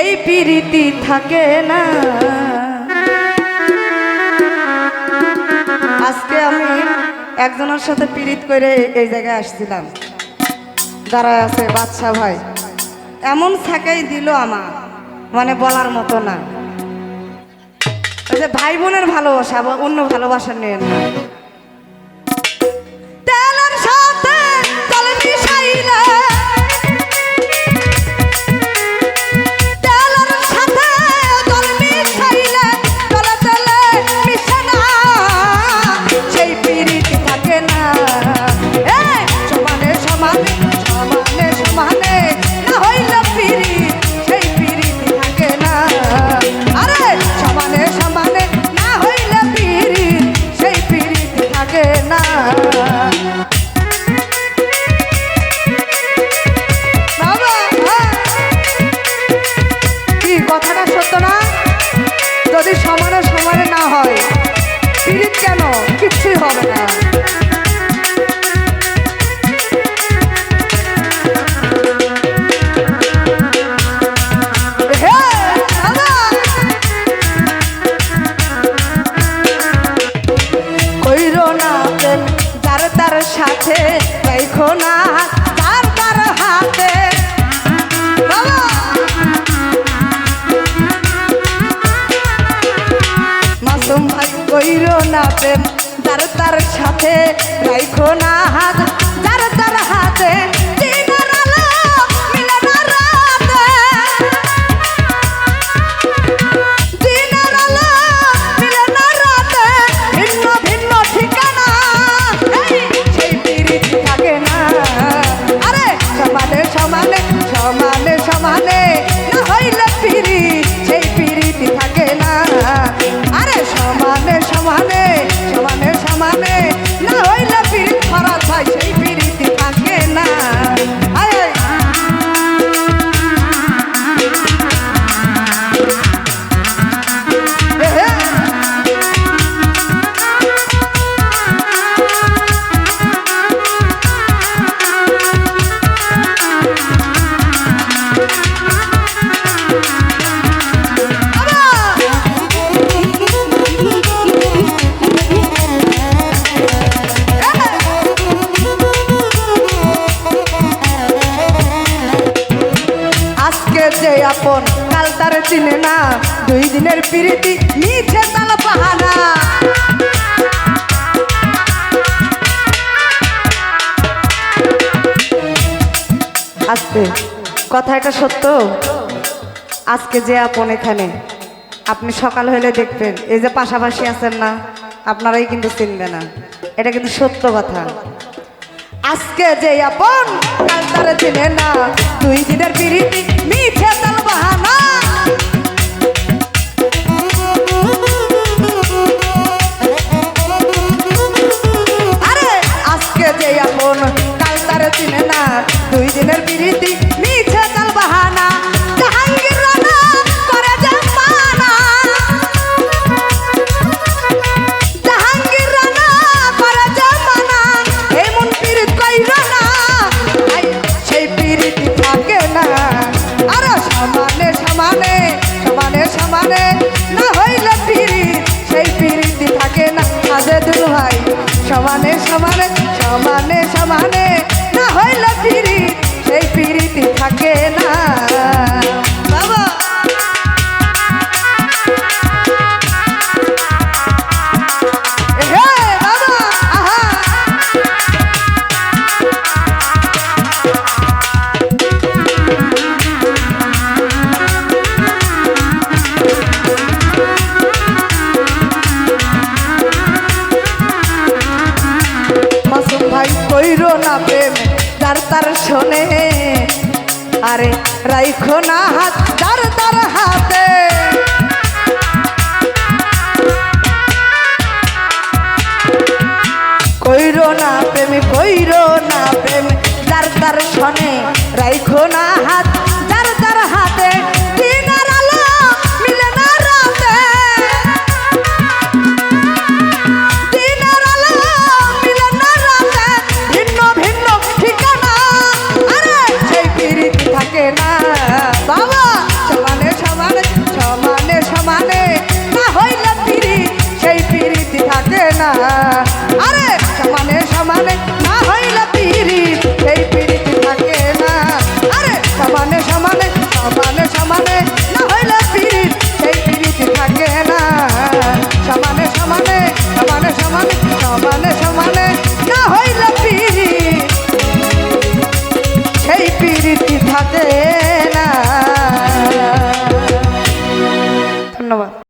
সেই প্রীতি থাকে না। আজকে আমি একজনের সাথে পীড়িত করে এই জায়গায় আসছিলাম, দাঁড়ায় আছে বাদশা ভাই, এমন ছাকাই দিল আমার মানে বলার মতো না। ওই যে ভাই বোনের ভালোবাসা, অন্য ভালোবাসা নেন না। তেলের সাথে তেল মিশাইলে, তেলের সাথে তেল মিশাইলে তেলে তেলে মিশে না, সেই প্রীতি থাকে না। সমানে সমানে সমানে সমানে না হইলে প্রীতি, সেই প্রীতি থাকে না। আরে সমানে সমানে না হইলে প্রীতি, সেই প্রীতি থাকে না। বাবা কি কথাটা সত্য না? যদি সমানে সমানে না হয় প্রীতি কেন, কিচ্ছুই হবে না। তার সাথে রাইখো না তার তার হাতে, মাসুম ভাই কইরো না প্রেম যার তার সাথে রাইখো না হাত যার তার হাতে। দিনের আলো মিলে না রাতে, দিনের আলো মিলে না রাতে, ভিন্ন ভিন্ন ঠিকানা, সেই প্রীতি থাকে না। আরে সমানে সমানে সমানে সমানে না হইলে প্রীতি, সেই প্রীতি থাকে না। আরে সমানে সমানে সমানে সমানে না হইলে প্রীতি খরচ হয়, সেই প্রীতি থাকে না। যে আপন কাল তার চিনে না, 2 দিনের প্রীতি মিছে তাল বাহানা। আজকে কথা এটা সত্য। আজকে যে আপন এখানে, আপনি সকাল হলে দেখবেন এই যে পাশাপাশি আছেন না, আপনারাই কিন্তু চিনবে না, এটা কিন্তু সত্য কথা। আজকে যে আপন কাল তার চিনে না, 2 দিনের প্রীতি মিছে তাল বাহানা। আরে আজকে যে আপন কাল তার চিনে না, 2 দিনের প্রীতি মিছে তাল বাহানা। জাহাঙ্গীর রানা করে জামানা, জাহাঙ্গীর রানা করে জামানা, এমন প্রীতি কইরা না, সেই প্রীতি থাকে না। আরে সমানে সমানে সমানে সমানে না হইলে প্রীতি, সেই প্রীতি থাকে না। আজেদুল ভাই সমানে সমানে সমানে সমানে না হইলে প্রীতি, সেই প্রীতি থাকে না। বাবা হে বাবা আহা, মাসুম ভাই কইরো না প্রেম যার তার শোনে, আরে রাইখো না হাত যার তার হাতে। কইরো না প্রেম কইরো না প্রেম যার তার শোনে, রাইখো না হাত যার তার হাতে। দিনের আলো মিলে না রাতে, দিনের আলো মিলে না রাতে, ভিন্ন ভিন্ন ঠিকানা। আরে সেই প্রীতি থাকে না। বাবা সমানে ঠিকানা